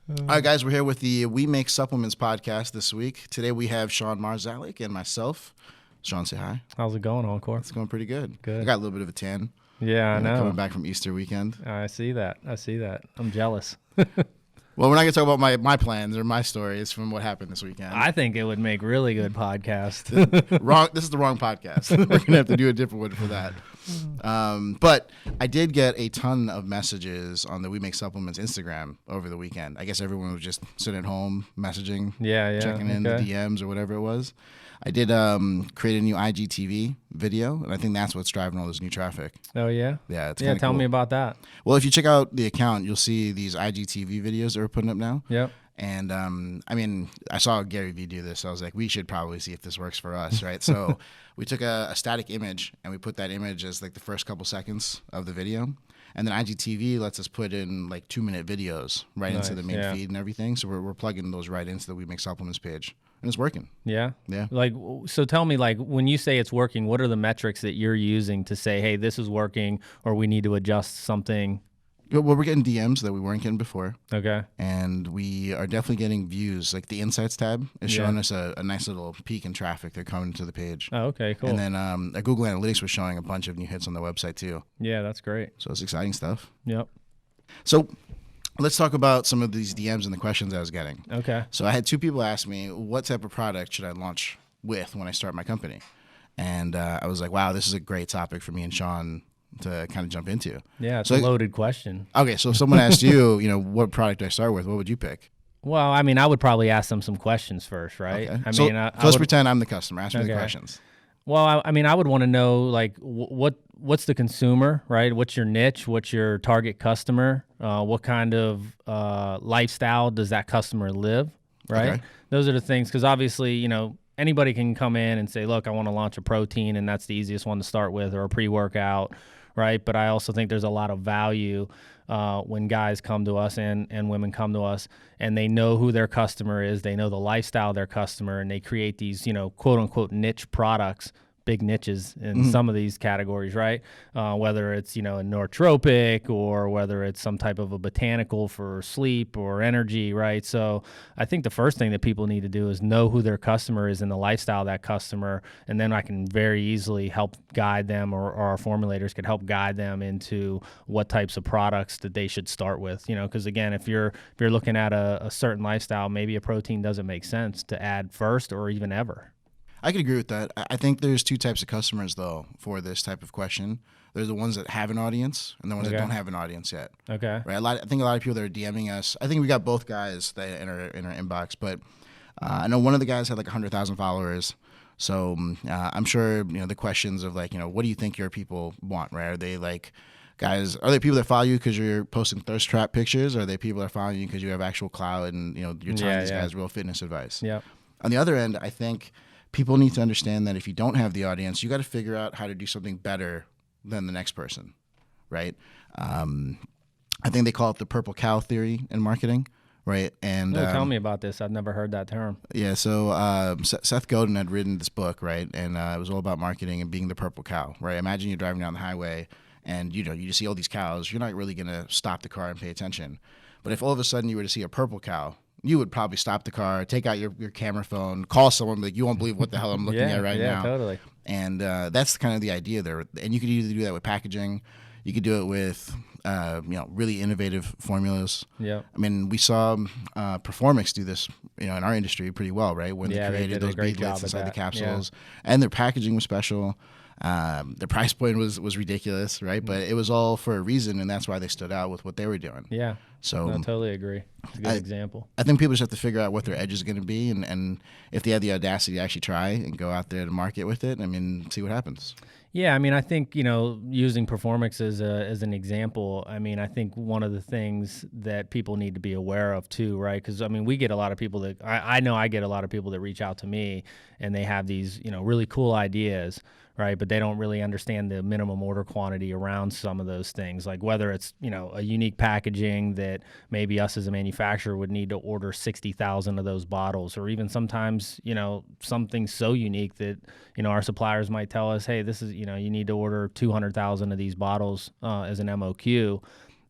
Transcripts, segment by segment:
All right, guys, we're here with the We Make Supplements podcast this week. Today we have Sean Marszalek and myself. Sean, say hi. How's it going, Encore? It's going pretty good. Good. I got a little bit of a tan. Yeah, I know. Coming back from Easter weekend. I see that. I'm jealous. Well, we're not going to talk about my plans or my stories from what happened this weekend. I think it would make really good podcast. This is the wrong podcast. We're going to have to do a different one for that. But I did get a ton of messages on the We Make Supplements Instagram over the weekend. I guess everyone was just sitting at home messaging, checking in the DMs or whatever it was. I did create a new IGTV video, and I think that's what's driving all this new traffic. Oh, yeah? Yeah, it's tell cool. me about that. Well, if you check out the account, you'll see these IGTV videos that we're putting up now. Yep. And, I saw Gary Vee do this. So I was like, we should probably see if this works for us, right? So we took a static image, and we put that image as, like, the first couple seconds of the video. And then IGTV lets us put in, like, 2-minute videos right into the main feed and everything. So we're plugging those right into the We Make Supplements page. And it's working. Yeah? Yeah. Like, so tell me, like, when you say it's working, what are the metrics that you're using to say, hey, this is working, or we need to adjust something? Well, we're getting DMs that we weren't getting before. Okay. And we are definitely getting views. Like the Insights tab is showing us a nice little peak in traffic. They're coming to the page. Oh, okay, cool. And then Google Analytics was showing a bunch of new hits on the website too. Yeah, that's great. So it's exciting stuff. Yep. So let's talk about some of these DMs and the questions I was getting. Okay. So I had 2 people ask me, what type of product should I launch with when I start my company? And I was like, wow, this is a great topic for me and Sean to kind of jump into. Yeah, it's a loaded question. Okay, so if someone asked you, what product do I start with, what would you pick? Well, I mean, I would probably ask them some questions first, right? Okay. I let's pretend I'm the customer. Ask me the questions. Well, I mean, I would want to know, like, what's the consumer, right? What's your niche? What's your target customer? What kind of lifestyle does that customer live, right? Okay. Those are the things, because obviously, anybody can come in and say, look, I want to launch a protein, and that's the easiest one to start with, or a pre-workout, right? But I also think there's a lot of value when guys come to us and women come to us, and they know who their customer is, they know the lifestyle of their customer, and they create these, quote unquote niche products, big niches in some of these categories, right? Whether it's, a nootropic, or whether it's some type of a botanical for sleep or energy, right? So I think the first thing that people need to do is know who their customer is and the lifestyle of that customer, and then I can very easily help guide them, or our formulators could help guide them into what types of products that they should start with, because again, if you're looking at a certain lifestyle, maybe a protein doesn't make sense to add first or even ever. I could agree with that. I think there's 2 types of customers, though, for this type of question. There's the ones that have an audience and the ones that don't have an audience yet. Okay. Right. I think a lot of people that are DMing us, I think we got both guys that in our inbox, but I know one of the guys had like 100,000 followers. So I'm sure, the questions of like, what do you think your people want, right? Are they like guys, are they people that follow you because you're posting thirst trap pictures? Or are they people that follow you because you have actual clout and, you're telling these guys real fitness advice? Yeah. On the other end, I think people need to understand that if you don't have the audience, you got to figure out how to do something better than the next person, right? I think they call it the purple cow theory in marketing, right? And tell me about this. I've never heard that term. Yeah, so Seth Godin had written this book, right? And it was all about marketing and being the purple cow, right? Imagine you're driving down the highway and, you just see all these cows. You're not really going to stop the car and pay attention. But if all of a sudden you were to see a purple cow, you would probably stop the car, take out your camera phone, call someone, like, you won't believe what the hell I'm looking at right now. Yeah, totally. And that's kind of the idea there. And you could either do that with packaging. You could do it with, really innovative formulas. Yeah. I mean, we saw Performix do this, in our industry pretty well, right? When they created those beadlets inside the capsules. Yeah. And their packaging was special. The price point was ridiculous, right? But it was all for a reason, and that's why they stood out with what they were doing. Yeah. So I totally agree. It's a good example. I think people just have to figure out what their edge is going to be, and if they have the audacity to actually try and go out there to market with it, see what happens. Yeah, I mean, I think, using Performix as an example, I think one of the things that people need to be aware of too, right? Because, we get a lot of people that, I know I get a lot of people that reach out to me and they have these, really cool ideas, right? But they don't really understand the minimum order quantity around some of those things, like whether it's, a unique packaging that maybe us as a manufacturer would need to order 60,000 of those bottles, or even sometimes, something so unique that, our suppliers might tell us, hey, this is, you need to order 200,000 of these bottles as an MOQ.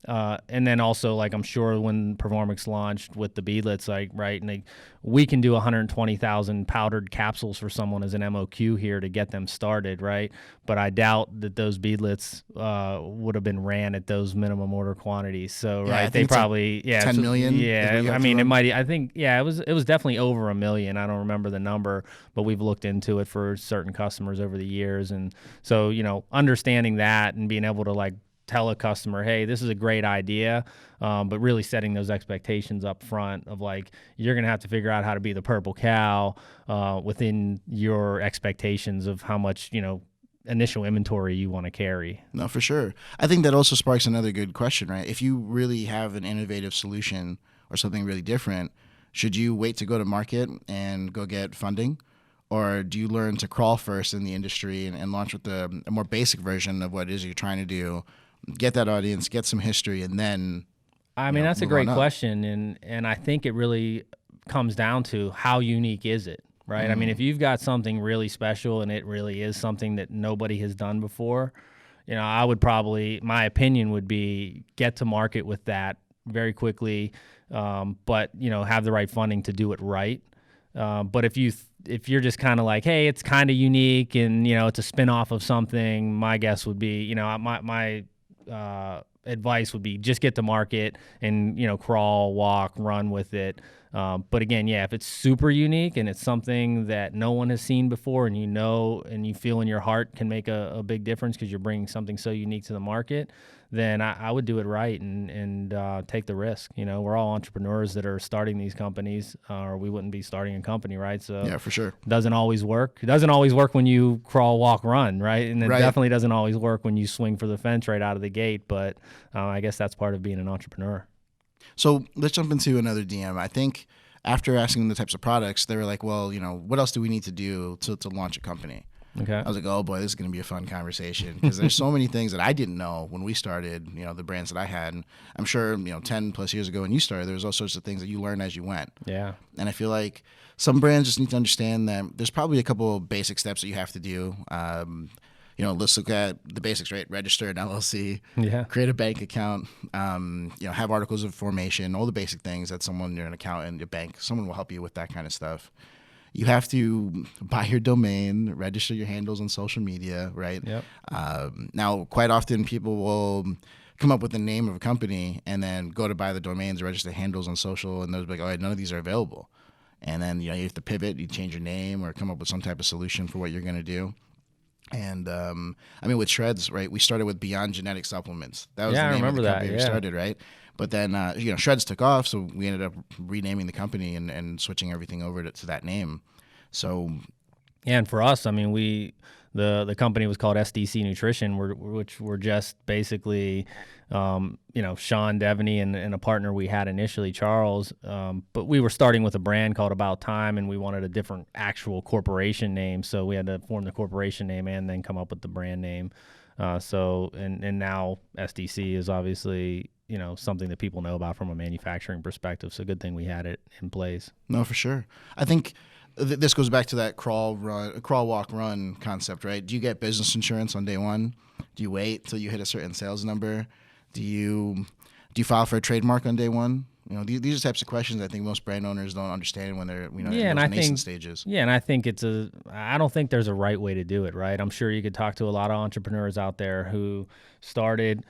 And then also, like, I'm sure when Performix launched with the beadlets, like, right, and we can do 120,000 powdered capsules for someone as an MOQ here to get them started, right? But I doubt that those beadlets would have been ran at those minimum order quantities. So, Yeah, I right, think they it's like probably 10 million is what yeah. you have I to mean, it run? might. I think it was definitely over 1 million. I don't remember the number, but we've looked into it for certain customers over the years, and so understanding that and being able to like tell a customer, hey, this is a great idea, but really setting those expectations up front of like, you're going to have to figure out how to be the purple cow within your expectations of how much, initial inventory you want to carry. No, for sure. I think that also sparks another good question, right? If you really have an innovative solution or something really different, should you wait to go to market and go get funding? Or do you learn to crawl first in the industry and launch with a more basic version of what it is you're trying to do, get that audience, get some history, and then I mean, that's a great move on up? question, and I think it really comes down to how unique is it, right? I mean, if you've got something really special and it really is something that nobody has done before, I would probably, my opinion would be, get to market with that very quickly, but have the right funding to do it right. But if you're just kind of like, hey, it's kind of unique and it's a spin-off of something, my guess would be, my advice would be just get to market and crawl, walk, run with it. But again, yeah, if it's super unique and it's something that no one has seen before, and and you feel in your heart can make a big difference because you're bringing something so unique to the market, then I would do it right and take the risk. We're all entrepreneurs that are starting these companies, or we wouldn't be starting a company, right? So Yeah, for sure. it doesn't always work. It doesn't always work when you crawl, walk, run, right? And it Right. definitely doesn't always work when you swing for the fence right out of the gate. But I guess that's part of being an entrepreneur. So let's jump into another DM. I think after asking them the types of products, they were like, well, what else do we need to do to launch a company? Okay. I was like, oh boy, this is going to be a fun conversation because there's so many things that I didn't know when we started, the brands that I had. And I'm sure, 10 plus years ago when you started, there was all sorts of things that you learned as you went. Yeah. And I feel like some brands just need to understand that there's probably a couple of basic steps that you have to do. Let's look at the basics, right? Register an LLC, Yeah. create a bank account, have articles of formation, all the basic things that you're an accountant, your bank, someone will help you with that kind of stuff. You have to buy your domain, register your handles on social media, right? Yep. Now, quite often people will come up with the name of a company and then go to buy the domains, register handles on social, and they'll be like, all right, none of these are available. And then you have to pivot, you change your name or come up with some type of solution for what you're going to do. And with Shreds, right? We started with Beyond Genetic Supplements. That was the name of the company we started, right? But then Shreds took off, so we ended up renaming the company and switching everything over to that name. So, yeah, and for us, the company was called SDC Nutrition, which were just basically, Sean Devaney and a partner we had initially, Charles. But we were starting with a brand called About Time, and we wanted a different actual corporation name, so we had to form the corporation name and then come up with the brand name. And now SDC is obviously something that people know about from a manufacturing perspective. So good thing we had it in place. No, for sure. I think this goes back to that crawl, walk, run concept, right? Do you get business insurance on day one? Do you wait till you hit a certain sales number? Do you file for a trademark on day one? These are types of questions I think most brand owners don't understand when they're in those nascent stages. Yeah, and I think I don't think there's a right way to do it, right? I'm sure you could talk to a lot of entrepreneurs out there who started,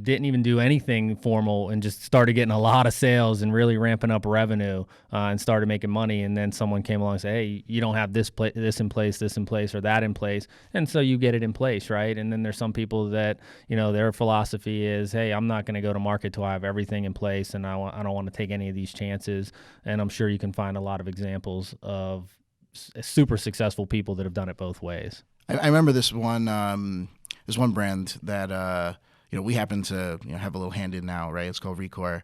didn't even do anything formal and just started getting a lot of sales and really ramping up revenue and started making money. And then someone came along and said, hey, you don't have this in place, or that in place. And so you get it in place, right? And then there's some people that, their philosophy is, hey, I'm not going to go to market till I have everything in place, and I don't want to take any of these chances. And I'm sure you can find a lot of examples of super successful people that have done it both ways. I remember this one brand that, we happen to have a little hand in now, right? It's called Recore.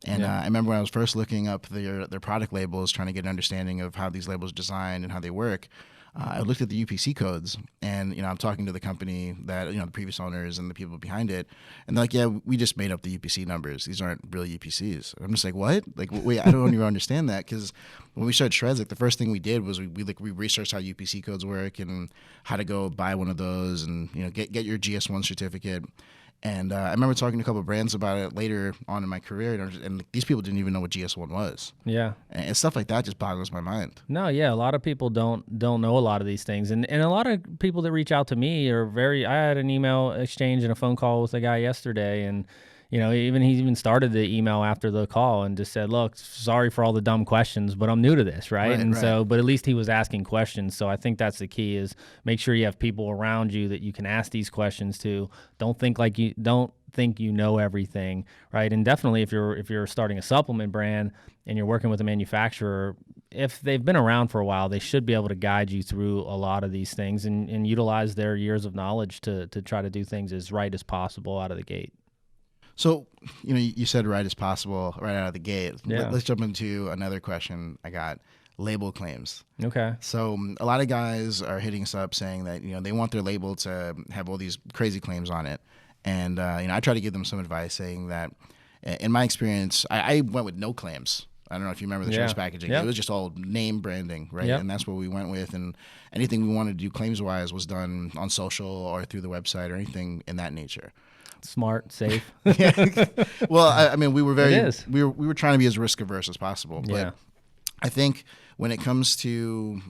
And I remember when I was first looking up their product labels, trying to get an understanding of how these labels are designed and how they work, I looked at the UPC codes, and I'm talking to the company that the previous owners and the people behind it, and they're like, yeah, we just made up the UPC numbers. These aren't really UPCs. I'm just like, what? Like, wait, I don't even understand that, because when we started Shreds, the first thing we did was we researched how UPC codes work and how to go buy one of those and get your GS1 certificate. And I remember talking to a couple of brands about it later on in my career, and these people didn't even know what GS1 was. Yeah. And stuff like that just boggles my mind. No, yeah, a lot of people don't know a lot of these things, and a lot of people that reach out to me are very. I had an email exchange and a phone call with a guy yesterday, and he even started the email after the call and just said, "Look, sorry for all the dumb questions, but I'm new to this, right?" And so, but at least he was asking questions. So I think that's the key: is make sure you have people around you that you can ask these questions to. Don't think you know everything, right? And definitely if you're starting a supplement brand and you're working with a manufacturer, if they've been around for a while, they should be able to guide you through a lot of these things and utilize their years of knowledge to try to do things as right as possible out of the gate. So, you said right as possible right out of the gate. Yeah. Let's jump into another question I got. Label claims. Okay. So a lot of guys are hitting us up saying that, they want their label to have all these crazy claims on it. And, I try to give them some advice saying that in my experience, I went with no claims. I don't know if you remember the Choice packaging. Yep. It was just all name branding, right? Yep. And that's what we went with. And anything we wanted to do claims-wise was done on social or through the website or anything in that nature. Smart, safe. Well, I mean, we were trying to be as risk averse as possible. But Yeah. I think when it comes to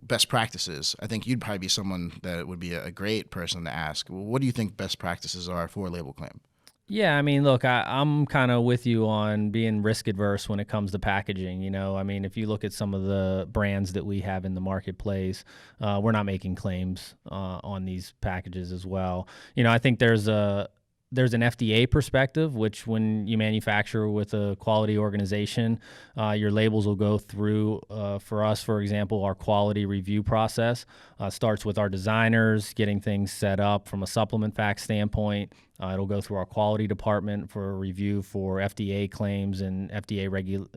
best practices, I think you'd probably be someone that would be a great person to ask. Well, what do you think best practices are for a label claim? Yeah, I mean, look, I'm kind of with you on being risk adverse when it comes to packaging. I mean, if you look at some of the brands that we have in the marketplace, we're not making claims on these packages as well. I think there's an FDA perspective, which when you manufacture with a quality organization, your labels will go through, for us, for example, our quality review process starts with our designers getting things set up from a supplement fact standpoint. It'll go through our quality department for a review for FDA claims and FDA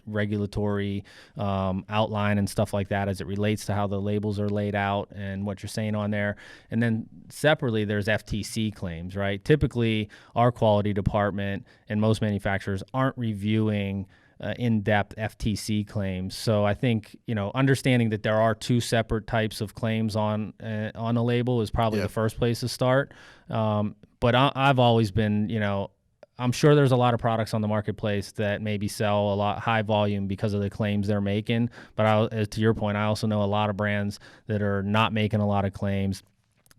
regulatory outline and stuff like that as it relates to how the labels are laid out and what you're saying on there. And then separately, there's FTC claims, right? Typically, our quality department and most manufacturers aren't reviewing in-depth FTC claims. So I think, understanding that there are two separate types of claims on a label is probably the first place to start. But I've always been, I'm sure there's a lot of products on the marketplace that maybe sell a lot high volume because of the claims they're making. But to your point, I also know a lot of brands that are not making a lot of claims.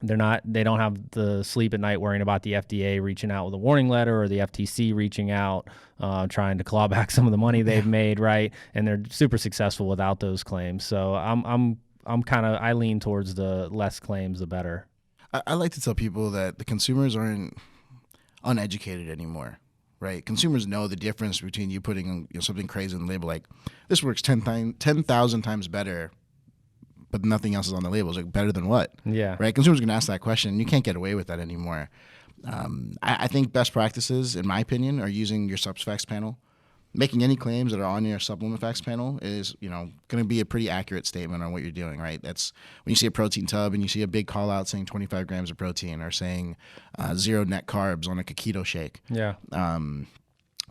They don't have the sleep at night worrying about the FDA reaching out with a warning letter or the FTC reaching out, trying to claw back some of the money they've made, right? And they're super successful without those claims. So I lean towards the less claims, the better. I like to tell people that the consumers aren't uneducated anymore, right? Consumers know the difference between you putting something crazy on the label, like this works 10,000 times better, but nothing else is on the label. It's like, better than what? Yeah. Right? Consumers are going to ask that question, and you can't get away with that anymore. I think best practices, in my opinion, are using your subs facts panel. Making any claims that are on your supplement facts panel is, going to be a pretty accurate statement on what you're doing, right? That's when you see a protein tub and you see a big call out saying 25 grams of protein or saying 0 net carbs on a keto shake. Yeah.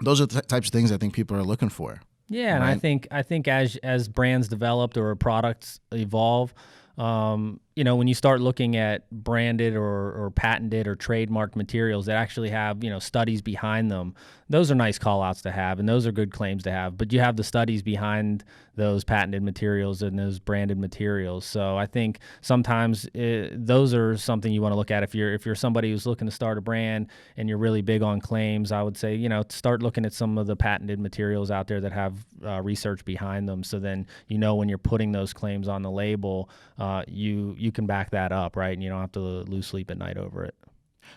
Those are the types of things I think people are looking for. Yeah, and right? I think as brands developed or products evolve, when you start looking at branded or patented or trademarked materials that actually have, studies behind them, those are nice call outs to have, and those are good claims to have. But you have the studies behind those patented materials and those branded materials. So I think sometimes those are something you want to look at. If you're somebody who's looking to start a brand and you're really big on claims, I would say, start looking at some of the patented materials out there that have research behind them. So then, when you're putting those claims on the label, you can back that up, right? And you don't have to lose sleep at night over it.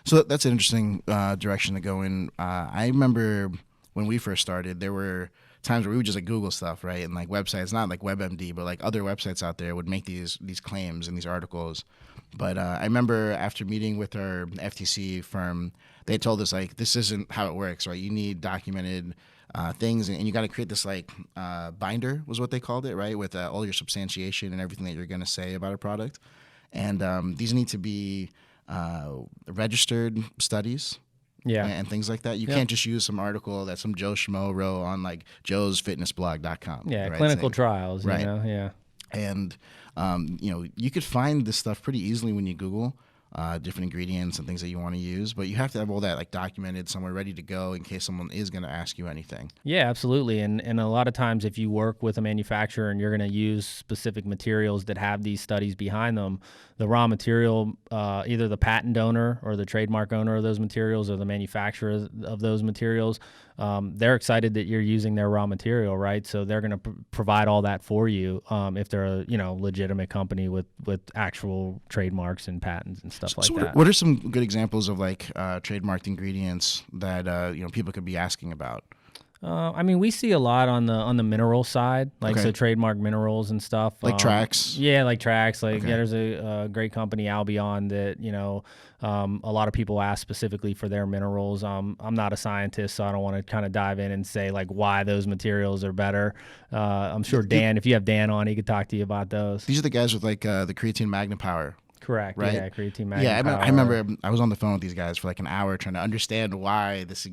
So that's an interesting direction to go in. I remember when we first started, there were times where we would just Google stuff, right? And websites, not like WebMD, but other websites out there would make these claims and these articles. But I remember after meeting with our FTC firm, they told us this isn't how it works, right? You need documented things, and you got to create this binder was what they called it, right? With all your substantiation and everything that you're going to say about a product. And these need to be registered studies, and things like that. You can't just use some article that some Joe Schmo wrote on joesfitnessblog.com. Yeah, right? clinical trials, right. Yeah. And you could find this stuff pretty easily when you Google. different ingredients and things that you want to use, but you have to have all that like documented somewhere ready to go in case someone is going to ask you anything. Yeah, absolutely. And a lot of times if you work with a manufacturer and you're going to use specific materials that have these studies behind them, the raw material, either the patent owner or the trademark owner of those materials or the manufacturer of those materials, they're excited that you're using their raw material, right? So they're going to provide all that for you if they're a legitimate company with actual trademarks and patents and stuff like that. What are some good examples of like trademarked ingredients that people could be asking about? I mean, we see a lot on the mineral side, like Okay. so trademark minerals and stuff. Like Trax? Yeah, like Trax. Like Okay. yeah, there's a great company, Albion, that a lot of people ask specifically for their minerals. I'm not a scientist, so I don't want to kind of dive in and say like why those materials are better. I'm sure Dan, if you have Dan on, he could talk to you about those. These are the guys with like the creatine magna power. Correct. Right? Yeah, creatine magna Yeah, power. I remember I was on the phone with these guys for like an hour trying to understand why this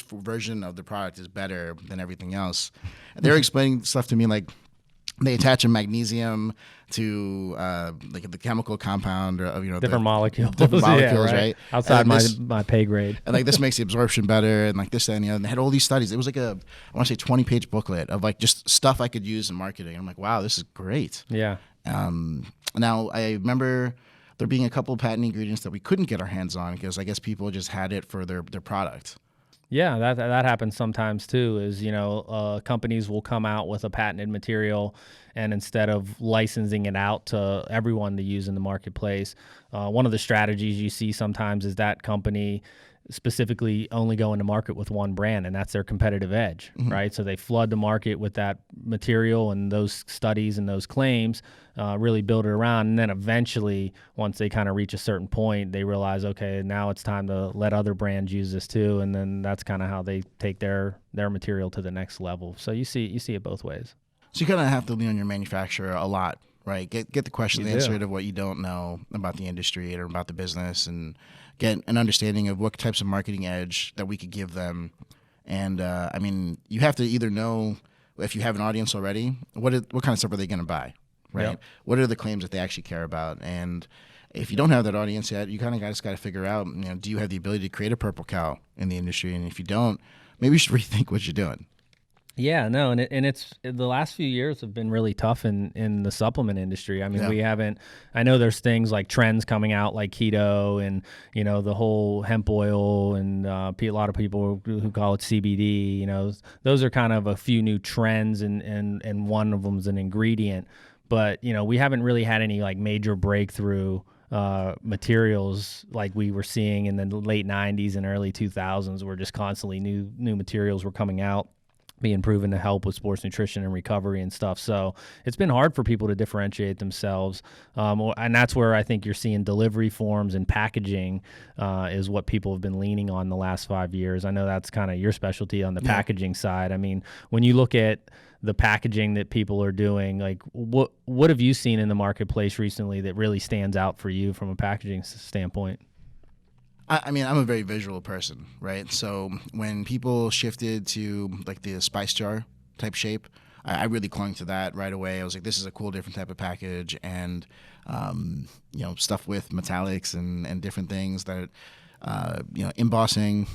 version of the product is better than everything else. And they were explaining stuff to me like they attach a magnesium to like the chemical compound of different molecules. different molecules, Yeah, right? Outside And my pay grade. and like this makes the absorption better, and like this, that, and the other. And they had all these studies. It was like I want to say 20-page booklet of like just stuff I could use in marketing. I'm like, wow, this is great. Yeah. Now I remember there being a couple of patent ingredients that we couldn't get our hands on because I guess people just had it for their product. Yeah, that happens sometimes too. Is companies will come out with a patented material, and instead of licensing it out to everyone to use in the marketplace, one of the strategies you see sometimes is that company specifically only go into market with one brand, and that's their competitive edge, right? So they flood the market with that material and those studies and those claims, really build it around, and then eventually, once they kind of reach a certain point, they realize, okay, now it's time to let other brands use this too, and then that's kind of how they take their material to the next level. So you see it both ways. So you kind of have to lean on your manufacturer a lot, right? Get the question answered of what you don't know about the industry or about the business, and get an understanding of what types of marketing edge that we could give them. And I mean, you have to either know if you have an audience already, what kind of stuff are they going to buy, right? Yep. What are the claims that they actually care about? And if you don't have that audience yet, you kind of just got to figure out, do you have the ability to create a purple cow in the industry? And if you don't, maybe you should rethink what you're doing. Yeah, no, and it's the last few years have been really tough in the supplement industry. I mean, we haven't. I know there's things like trends coming out like keto and the whole hemp oil and a lot of people who call it CBD. Those are kind of a few new trends, and one of them is an ingredient. But we haven't really had any like major breakthrough materials like we were seeing in the late 90s and early 2000s, where just constantly new materials were coming out, being proven to help with sports nutrition and recovery and stuff. So it's been hard for people to differentiate themselves. And that's where I think you're seeing delivery forms and packaging is what people have been leaning on the last 5 years. I know that's kind of your specialty on the packaging side. I mean, when you look at the packaging that people are doing, like what have you seen in the marketplace recently that really stands out for you from a packaging standpoint? I mean, I'm a very visual person, right? So when people shifted to like the spice jar type shape, I really clung to that right away. I was like, this is a cool, different type of package, and stuff with metallics and different things that, embossing,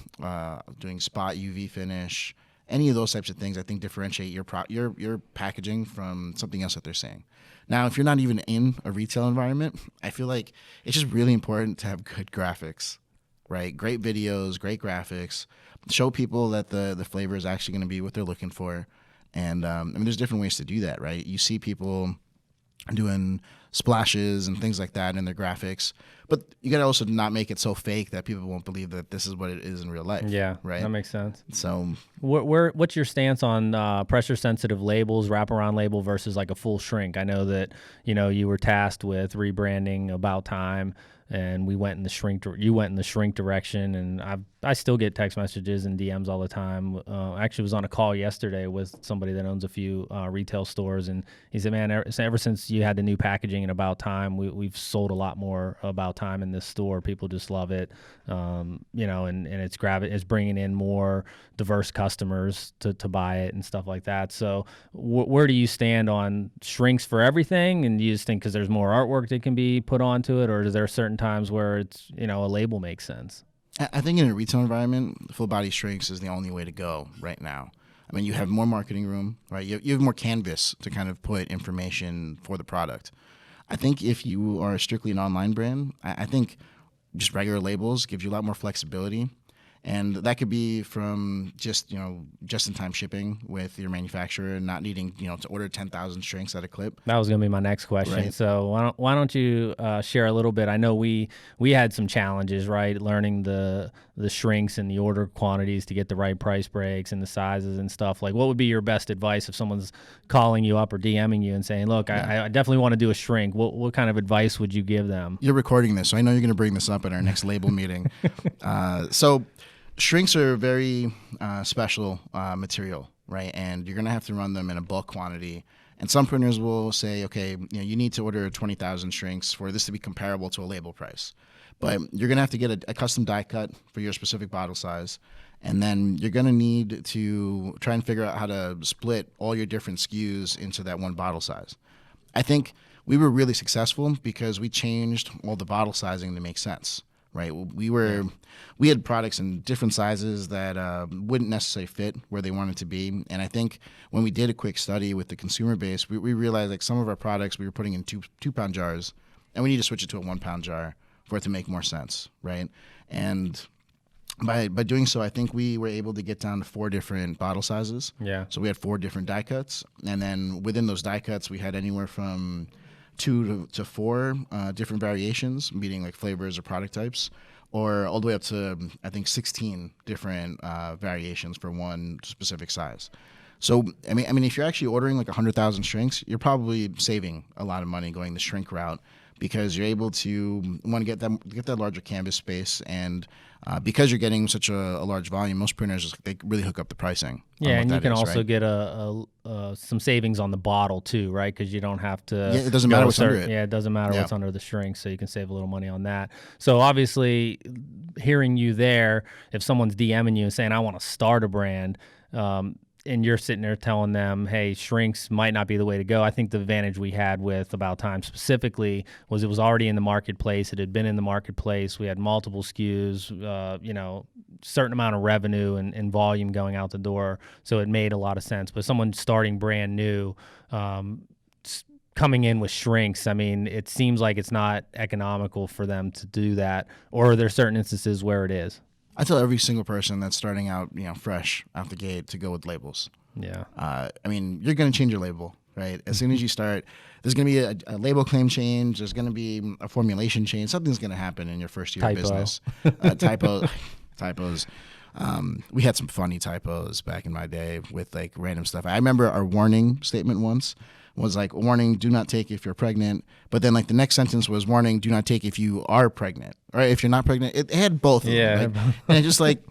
doing spot UV finish, any of those types of things. I think differentiate your packaging from something else that they're saying. Now, if you're not even in a retail environment, I feel like it's just really important to have good graphics. Right, great videos, great graphics, show people that the flavor is actually going to be what they're looking for, and I mean, there's different ways to do that, right? You see people doing splashes and things like that in their graphics, but you got to also not make it so fake that people won't believe that this is what it is in real life. Yeah, right. That makes sense. So, what's your stance on pressure-sensitive labels, wraparound label versus like a full shrink? I know that you were tasked with rebranding About Time, and we went in the shrink. You went in the shrink direction, and I still get text messages and DMs all the time. I actually was on a call yesterday with somebody that owns a few retail stores, and he said, "Man, ever since you had the new packaging and About Time. We've sold a lot more About Time in this store. People just love it, and it's bringing in more diverse customers to buy it and stuff like that. So where do you stand on shrinks for everything? And do you just think because there's more artwork that can be put onto it, or is there certain times where it's, a label makes sense? I think in a retail environment, full body shrinks is the only way to go right now. I mean, you have more marketing room, right? You have more canvas to kind of put information for the product. I think if you are strictly an online brand, I think just regular labels gives you a lot more flexibility. And that could be from just in time shipping with your manufacturer and not needing, to order 10,000 shrinks at a clip. That was going to be my next question. Right. So why don't you share a little bit? I know we had some challenges, right? Learning the shrinks and the order quantities to get the right price breaks and the sizes and stuff. Like, what would be your best advice if someone's calling you up or DMing you and saying, look, I definitely want to do a shrink. What kind of advice would you give them? You're recording this, so I know you're going to bring this up at our next label meeting. So shrinks are a very special material, right? And you're going to have to run them in a bulk quantity. And some printers will say, okay, you need to order 20,000 shrinks for this to be comparable to a label price. But you're going to have to get a custom die cut for your specific bottle size. And then you're going to need to try and figure out how to split all your different SKUs into that one bottle size. I think we were really successful because we changed all the bottle sizing to make sense. Right, we had products in different sizes that wouldn't necessarily fit where they wanted to be, and I think when we did a quick study with the consumer base, we realized like some of our products we were putting in two pound jars, and we need to switch it to a 1 pound jar for it to make more sense, right? And by doing so, I think we were able to get down to 4 different bottle sizes. Yeah. So we had 4 different die cuts, and then within those die cuts, we had anywhere from 2 to 4 different variations, meaning like flavors or product types, or all the way up to, I think, 16 different variations for one specific size. So, I mean, if you're actually ordering like 100,000 shrinks, you're probably saving a lot of money going the shrink route because you're able to get that larger canvas space, and because you're getting such a large volume, most printers they really hook up the pricing. Yeah, and you can also get some savings on the bottle too, right? Because you don't have to. Yeah, it doesn't matter what's under it. Yeah, it doesn't matter what's under the shrink, so you can save a little money on that. So obviously, hearing you there, if someone's DMing you and saying, "I want to start a brand," and you're sitting there telling them, hey, shrinks might not be the way to go. I think the advantage we had with About Time specifically was it was already in the marketplace. It had been in the marketplace. We had multiple SKUs, certain amount of revenue and volume going out the door. So it made a lot of sense. But someone starting brand new, coming in with shrinks, I mean, it seems like it's not economical for them to do that. Or are there certain instances where it is? I tell every single person that's starting out, fresh out the gate to go with labels. Yeah. I mean, you're going to change your label, right? As soon as you start, there's going to be a label claim change. There's going to be a formulation change. Something's going to happen in your first year of business. Typos. We had some funny typos back in my day with like random stuff. I remember our warning statement once was like, warning, do not take if you're pregnant. But then like the next sentence was, warning, do not take if you are pregnant. Or if you're not pregnant. It had both of them. Like, and just like,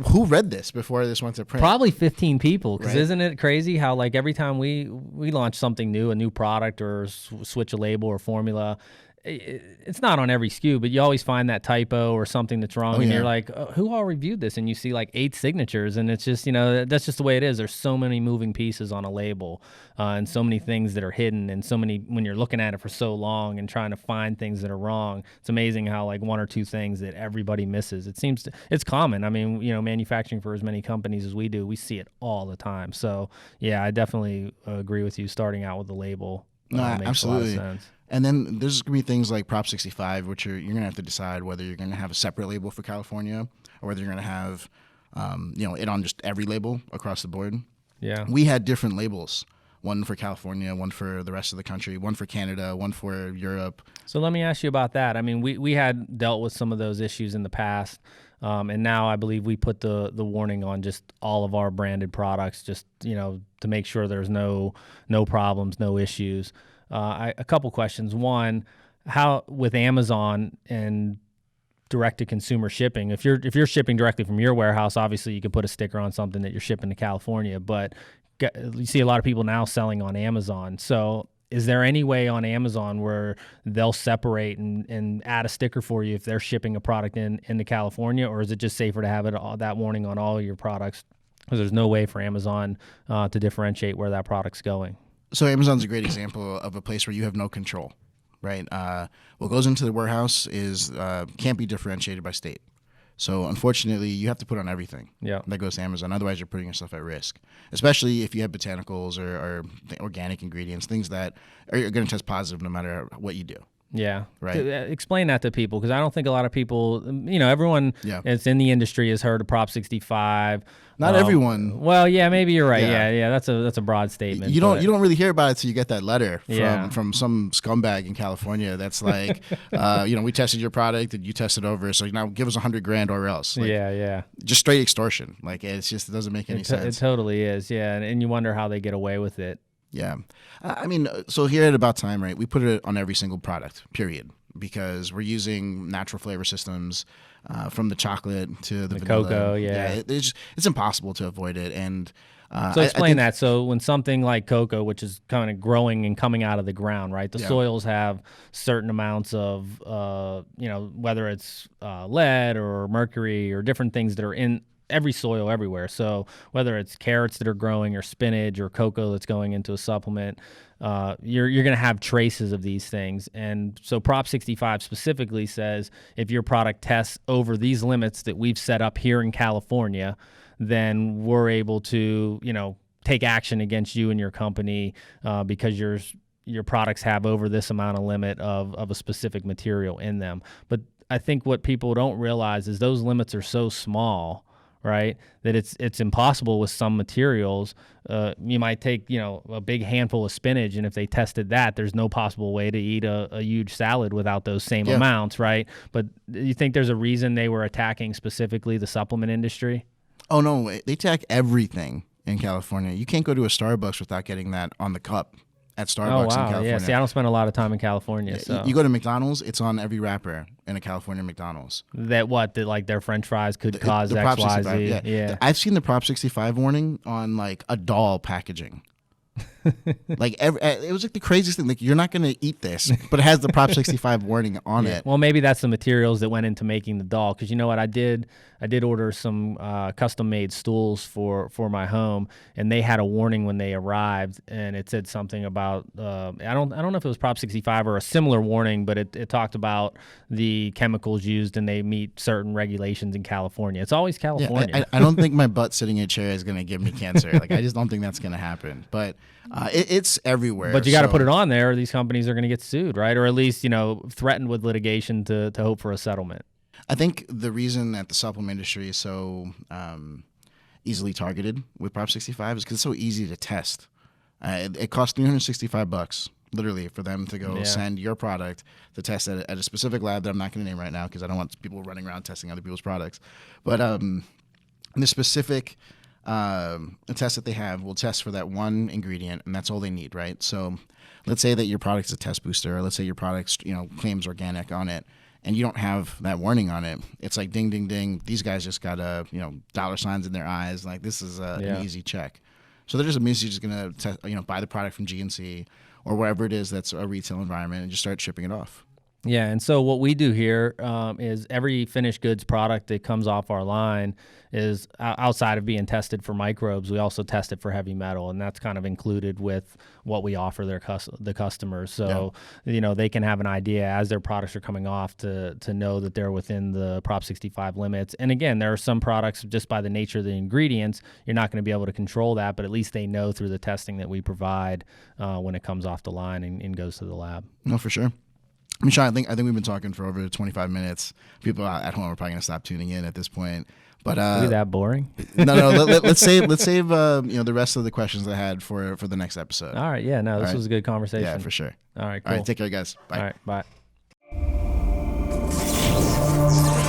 who read this before this went to print? Probably 15 people. Because Right? isn't it crazy how like every time we launch something new, a new product or switch a label or formula, it's not on every SKU, but you always find that typo or something that's wrong, and you're like, who all reviewed this? And you see like 8 signatures, and it's just, that's just the way it is. There's so many moving pieces on a label, and so many things that are hidden, and so many when you're looking at it for so long and trying to find things that are wrong. It's amazing how like 1 or 2 things that everybody misses. It's common. I mean, manufacturing for as many companies as we do, we see it all the time. So yeah, I definitely agree with you. Starting out with the label makes absolutely. a lot of sense. And then there's going to be things like Prop 65, which you're going to have to decide whether you're going to have a separate label for California or whether you're going to have, it on just every label across the board. Yeah. We had different labels, one for California, one for the rest of the country, one for Canada, one for Europe. So let me ask you about that. I mean, we had dealt with some of those issues in the past, and now I believe we put the warning on just all of our branded products, just to make sure there's no problems, no issues. A couple questions. One, how with Amazon and direct-to-consumer shipping, if you're shipping directly from your warehouse, obviously you can put a sticker on something that you're shipping to California, but you see a lot of people now selling on Amazon. So is there any way on Amazon where they'll separate and add a sticker for you if they're shipping a product into California, or is it just safer to have it that warning on all your products? Because there's no way for Amazon to differentiate where that product's going. So Amazon's a great example of a place where you have no control, right? What goes into the warehouse can't be differentiated by state. So unfortunately, you have to put on everything that goes to Amazon. Otherwise, you're putting yourself at risk, especially if you have botanicals or organic ingredients, things that are going to test positive no matter what you do. Yeah. Right. Explain that to people, because I don't think a lot of people, everyone that's in the industry has heard of Prop 65. Not everyone. Well, yeah, maybe you're right. Yeah. That's a broad statement. You don't really hear about it till you get that letter from some scumbag in California that's like, we tested your product and you tested over, so now give us $100,000 or else. Like, just straight extortion. Like it doesn't make any sense. It totally is. Yeah, and you wonder how they get away with it. Yeah. So here at About Time, right, we put it on every single product, period, because we're using natural flavor systems from the chocolate to the vanilla. Cocoa, it's impossible to avoid it. And so explain that. So when something like cocoa, which is kind of growing and coming out of the ground, right, the soils have certain amounts of, whether it's lead or mercury or different things that are in every soil everywhere. So whether it's carrots that are growing or spinach or cocoa that's going into a supplement, you're going to have traces of these things. And so Prop 65 specifically says if your product tests over these limits that we've set up here in California, then we're able to, take action against you and your company because your products have over this amount of limit of a specific material in them. But I think what people don't realize is those limits are so small, right, that it's impossible with some materials. You might take, a big handful of spinach, and if they tested that, there's no possible way to eat a huge salad without those same amounts, right? But you think there's a reason they were attacking specifically the supplement industry? Oh, no, they attack everything in California. You can't go to a Starbucks without getting that on the cup at Starbucks in California. Yeah, see, I don't spend a lot of time in California. So you go to McDonald's, it's on every wrapper in a California McDonald's. That like their French fries could cause X, Y, Z. Yeah. I've seen the Prop 65 warning on like a doll packaging. Like it was like the craziest thing. Like, you're not going to eat this, but it has the Prop 65 warning on it. Well, maybe that's the materials that went into making the doll. Because you know what, I did order some custom made stools for my home, and they had a warning when they arrived, and it said something about I don't know if it was Prop 65 or a similar warning, but it talked about the chemicals used, and they meet certain regulations in California. It's always California. Yeah, I don't think my butt sitting in a chair is going to give me cancer. Like, I just don't think that's going to happen. But it's everywhere. But you got to put it on there, or these companies are going to get sued, right? Or at least, threatened with litigation to hope for a settlement. I think the reason that the supplement industry is so easily targeted with Prop 65 is because it's so easy to test. It costs $365, literally, for them to go send your product to test at a specific lab that I'm not going to name right now because I don't want people running around testing other people's products. But the specific test that they have will test for that one ingredient, and that's all they need, right? So let's say that your product is a test booster, or let's say your product claims organic on it, and you don't have that warning on it. It's like ding, ding, ding. These guys just got dollar signs in their eyes. Like, this is an easy check. So they're just immediately just going to buy the product from GNC or wherever it is that's a retail environment and just start shipping it off. Yeah, and so what we do here is every finished goods product that comes off our line is outside of being tested for microbes, we also test it for heavy metal, and that's kind of included with what we offer the customers. So, they can have an idea as their products are coming off to know that they're within the Prop 65 limits. And again, there are some products, just by the nature of the ingredients, you're not going to be able to control that, but at least they know through the testing that we provide when it comes off the line and goes to the lab. No, for sure. I mean, Sean, I think we've been talking for over 25 minutes. People at home are probably gonna stop tuning in at this point. But is that boring? No. Let's save the rest of the questions I had for the next episode. All right. Yeah. No, this was a good conversation. Yeah, for sure. All right. Cool. All right. Take care, guys. Bye. All right. Bye.